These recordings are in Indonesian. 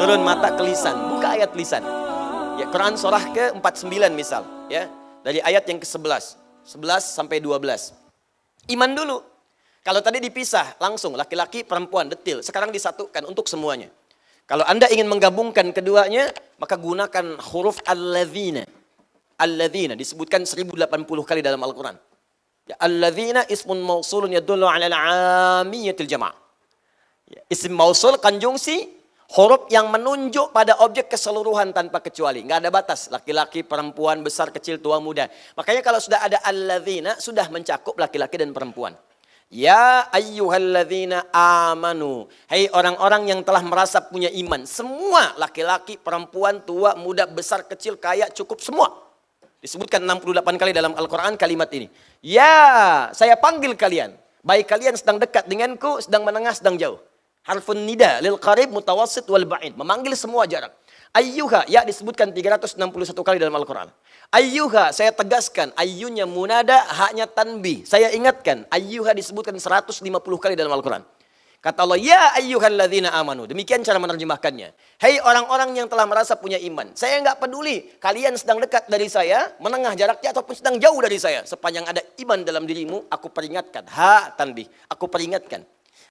turun mata ke lisan. Buka ayat lisan. Ya, Quran surah ke-49 misal, ya. Dari ayat yang ke-11. 11 sampai 12. Iman dulu. Kalau tadi dipisah langsung laki-laki, perempuan, detil. Sekarang disatukan untuk semuanya. Kalau Anda ingin menggabungkan keduanya, maka gunakan huruf alladzina. Alladzina disebutkan 1080 kali dalam Al-Quran. Ya, alladzina ismun mausulun yadullu ala al-'amiyatil jama'. Ya, isim mausul konjungsi huruf yang menunjuk pada objek keseluruhan tanpa kecuali. Nggak ada batas. Laki-laki, perempuan, besar, kecil, tua, muda. Makanya kalau sudah ada alladzina, sudah mencakup laki-laki dan perempuan. Ya ayyuhalladzina amanu. Hai orang-orang yang telah merasa punya iman. Semua laki-laki, perempuan, tua, muda, besar, kecil, kaya, cukup semua. Disebutkan 68 kali dalam Al-Quran kalimat ini. Ya, saya panggil kalian. Baik kalian sedang dekat denganku, sedang menengah, sedang jauh. Harfun nida lil qarib mutawassit wal ba'id. Memanggil semua jarak. Ayyuha, ya disebutkan 361 kali dalam Al-Quran. Ayyuha, saya tegaskan. Ayyunya munada, haknya tanbih. Saya ingatkan. Ayyuha disebutkan 150 kali dalam Al-Quran. Kata Allah, ya ayyuhalladzina amanu. Demikian cara menerjemahkannya. Hei orang-orang yang telah merasa punya iman. Saya enggak peduli. Kalian sedang dekat dari saya, menengah jaraknya ataupun sedang jauh dari saya. Sepanjang ada iman dalam dirimu, aku peringatkan. Ha tanbih, aku peringatkan.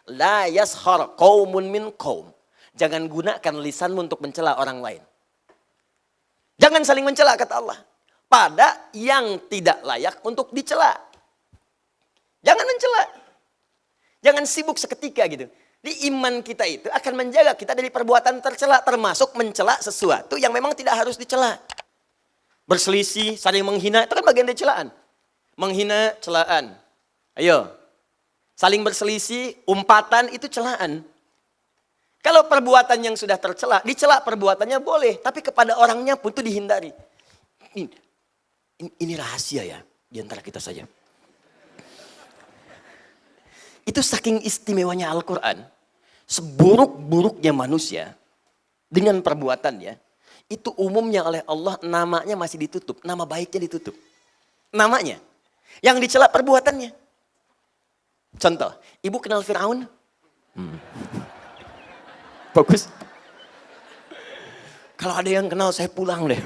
La yashar qaumun min qaum. Jangan gunakan lisanmu untuk mencela orang lain. Jangan saling mencela, kata Allah. Pada yang tidak layak untuk dicela. Jangan mencela. Jangan sibuk seketika gitu. Di iman kita itu akan menjaga kita dari perbuatan tercela. Termasuk mencela sesuatu yang memang tidak harus dicela. Berselisih, saling menghina, itu kan bagian dari celaan. Menghina, celaan. Ayo. Saling berselisih, umpatan, itu celaan. Kalau perbuatan yang sudah tercela, dicela perbuatannya boleh. Tapi kepada orangnya pun itu dihindari. Ini rahasia ya, di antara kita saja. Itu saking istimewanya Al-Quran. Seburuk-buruknya manusia, dengan perbuatannya, itu umumnya oleh Allah namanya masih ditutup. Nama baiknya ditutup. Namanya. Yang dicela perbuatannya. Contoh, ibu kenal Fir'aun? Bagus. Kalau ada yang kenal saya pulang deh.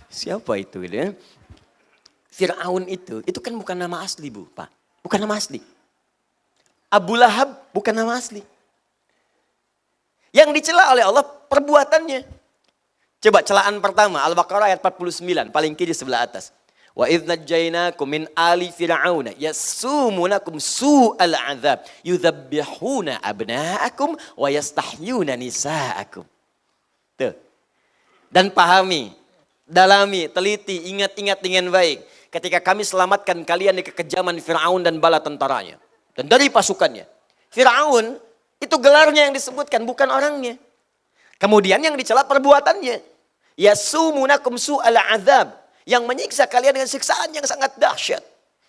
Siapa itu gitu ya? Fir'aun itu kan bukan nama asli Bu, Pak. Bukan nama asli. Abu Lahab bukan nama asli. Yang dicela oleh Allah perbuatannya. Coba celaan pertama, Al-Baqarah ayat 49, paling kiri sebelah atas. Wa idz najjaynakum min ali fir'auna yasumunakum su'al 'adzab yudzabbihuna abna'akum wa yastahyuna nisa'akum. Tuh. Dan pahami, dalami, teliti, ingat-ingat dengan baik. Ketika kami selamatkan kalian dari kekejaman Fir'aun dan bala tentaranya. Dan dari pasukannya. Fir'aun itu gelarnya yang disebutkan, bukan orangnya. Kemudian yang dicela perbuatannya. Yasumunakum su'al 'adzab. Yang menyiksa kalian dengan siksaan yang sangat dahsyat.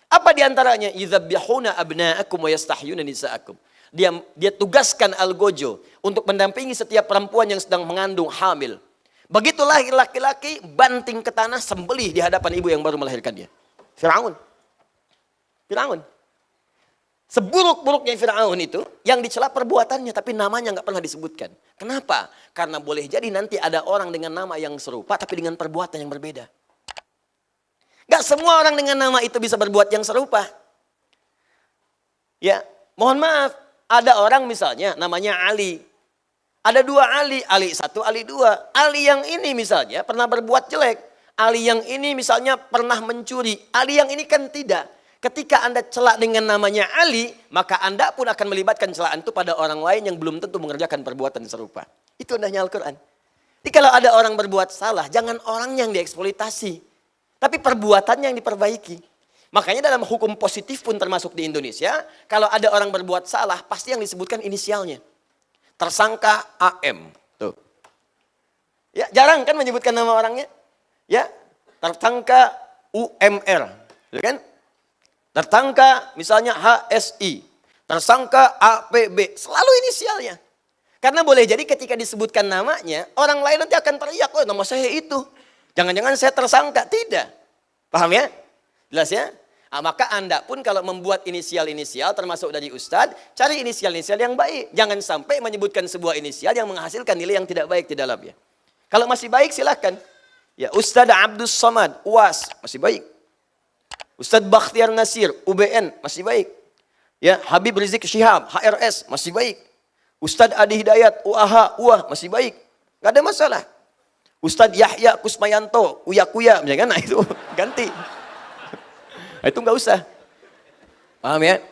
Apa diantaranya? Yudzabbihuna abna'akum wa yastahyuna nisa'akum. Dia tugaskan Algojo untuk mendampingi setiap perempuan yang sedang mengandung hamil. Begitu lahir laki-laki, banting ke tanah, sembelih di hadapan ibu yang baru melahirkan dia. Fir'aun. Fir'aun. Seburuk-buruknya Fir'aun itu, yang dicela perbuatannya, tapi namanya nggak pernah disebutkan. Kenapa? Karena boleh jadi nanti ada orang dengan nama yang serupa, tapi dengan perbuatan yang berbeda. Gak semua orang dengan nama itu bisa berbuat yang serupa. Ya, mohon maaf. Ada orang misalnya namanya Ali. Ada dua Ali. Ali satu, Ali dua. Ali yang ini misalnya pernah berbuat jelek. Ali yang ini misalnya pernah mencuri. Ali yang ini kan tidak. Ketika Anda celak dengan namanya Ali, maka Anda pun akan melibatkan celaan itu pada orang lain yang belum tentu mengerjakan perbuatan serupa. Itu indahnya Al-Quran. Jadi kalau ada orang berbuat salah, jangan orang yang dieksploitasi. Tapi perbuatannya yang diperbaiki. Makanya dalam hukum positif pun termasuk di Indonesia, kalau ada orang berbuat salah, pasti yang disebutkan inisialnya. Tersangka AM. Tuh. Ya, jarang kan menyebutkan nama orangnya? Ya, tersangka UMR. Ya kan? Tersangka misalnya HSI. Tersangka APB. Selalu inisialnya. Karena boleh jadi ketika disebutkan namanya, orang lain nanti akan teriak, oh nama saya itu. Jangan-jangan saya tersangka. Tidak. Paham ya? Jelas ya? Maka Anda pun kalau membuat inisial-inisial termasuk dari Ustadz, cari inisial-inisial yang baik. Jangan sampai menyebutkan sebuah inisial yang menghasilkan nilai yang tidak baik di dalamnya. Kalau masih baik silahkan. Ya, Ustadz Abdus Somad, UAS, masih baik. Ustadz Bakhtiar Nasir, UBN, masih baik. Ya, Habib Rizik Syihab, HRS, masih baik. Ustadz Adi Hidayat, UAH, UAH, masih baik. Gak ada masalah. Ustadz Yahya Kusmayanto, Uya-Kuya, misalkan, nah itu ganti. Itu nggak usah. Paham ya?